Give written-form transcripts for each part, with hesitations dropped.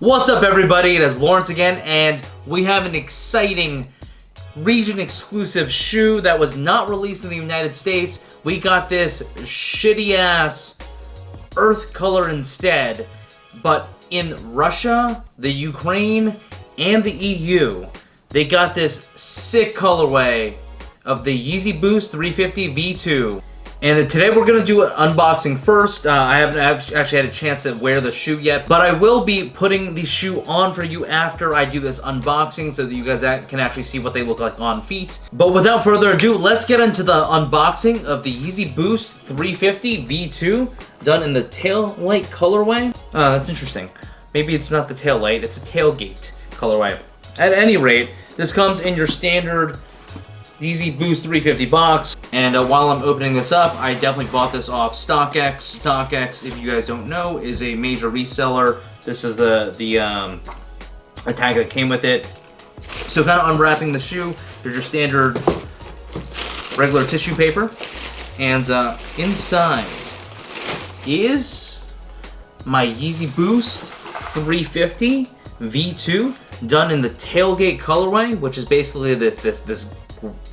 What's up, everybody? It is Lawrence again, and we have an exciting region-exclusive shoe that was not released in the United States. We got this shitty-ass earth color instead, but in Russia, the Ukraine, and the EU, they got this sick colorway of the Yeezy Boost 350 V2. And today we're going to do an unboxing first. I haven't actually had a chance to wear the shoe yet, but I will be putting the shoe on for you after I do this unboxing so that you guys can actually see what they look like on feet. But without further ado, let's get into the unboxing of the Yeezy Boost 350 V2, done in the tail light colorway. That's interesting. Maybe it's not the tail light, it's a tailgate colorway. At any rate, this comes in your standard Yeezy Boost 350 box, and while I'm opening this up, I definitely bought this off StockX. StockX, if you guys don't know, is a major reseller. This is the tag that came with it. So kind of unwrapping the shoe, there's your standard regular tissue paper, and inside is my Yeezy Boost 350 V2, done in the tailgate colorway, which is basically this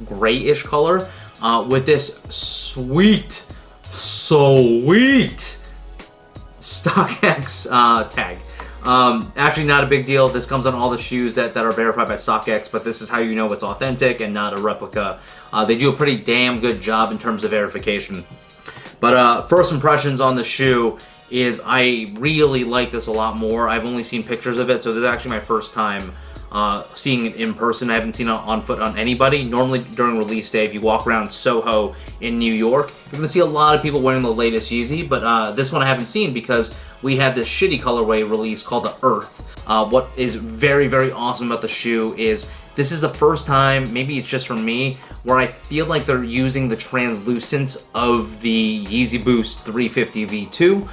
grayish color, with this sweet StockX tag. Actually not a big deal. This comes on all the shoes that are verified by StockX, but this is how you know it's authentic and not a replica. They do a pretty damn good job in terms of verification. But first impressions on the shoe is I really like this a lot more. I've only seen pictures of it, so this is actually my first time seeing it in person. I haven't seen it on foot on anybody. Normally during release day, if you walk around Soho in New York, you're gonna see a lot of people wearing the latest Yeezy, but this one I haven't seen because we had this shitty colorway release called the Earth. What is very, very awesome about the shoe is this is the first time, maybe it's just for me, where I feel like they're using the translucence of the Yeezy Boost 350 V2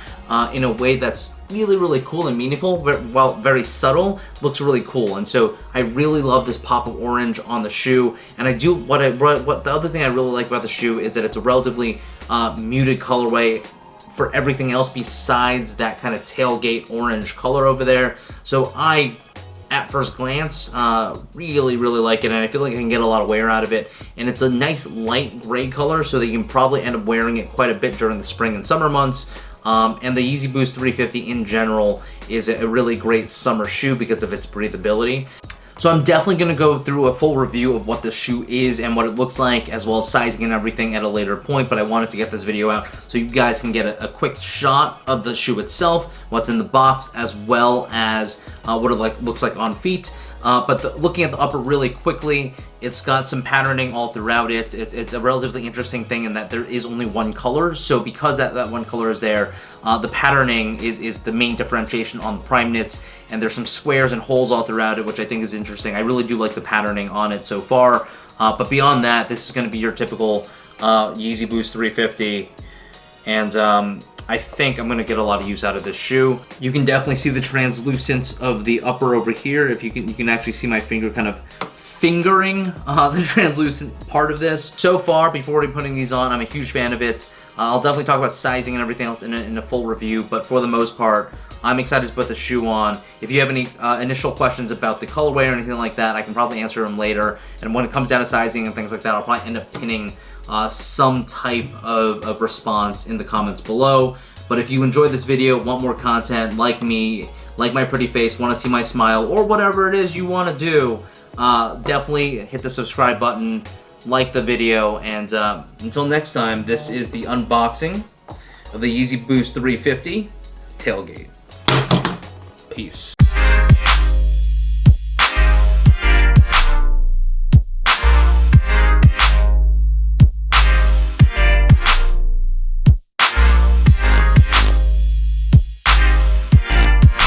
in a way that's really, really cool and meaningful, while very subtle, looks really cool. And so I really love this pop of orange on the shoe. And I do, what the other thing I really like about the shoe is that it's a relatively muted colorway for everything else besides that kind of tailgate orange color over there. So I, at first glance, really, really like it, and I feel like I can get a lot of wear out of it. And it's a nice light gray color, so that you can probably end up wearing it quite a bit during the spring and summer months. And the Yeezy Boost 350 in general is a really great summer shoe because of its breathability. So I'm definitely going to go through a full review of what the shoe is and what it looks like, as well as sizing and everything at a later point, but I wanted to get this video out so you guys can get a quick shot of the shoe itself, what's in the box, as well as what it looks like on feet. But looking at the upper really quickly, it's got some patterning all throughout it. It's a relatively interesting thing in that there is only one color, so because that one color is there, the patterning is the main differentiation on the Primeknit, and there's some squares and holes all throughout it, which I think is interesting. I really do like the patterning on it so far, but beyond that, this is going to be your typical Yeezy Boost 350, and I think I'm going to get a lot of use out of this shoe. You can definitely see the translucence of the upper over here. If you can actually see my finger kind of fingering the translucent part of this. So far, before putting these on, I'm a huge fan of it. I'll definitely talk about sizing and everything else in a full review, but for the most part, I'm excited to put the shoe on. If you have any initial questions about the colorway or anything like that, I can probably answer them later. And when it comes down to sizing and things like that, I'll probably end up pinning some type of response in the comments below. But if you enjoyed this video, want more content, like me, like my pretty face, want to see my smile, or whatever it is you want to do, definitely hit the subscribe button, like the video, and until next time, this is the unboxing of the Yeezy Boost 350 tailgate. Peace.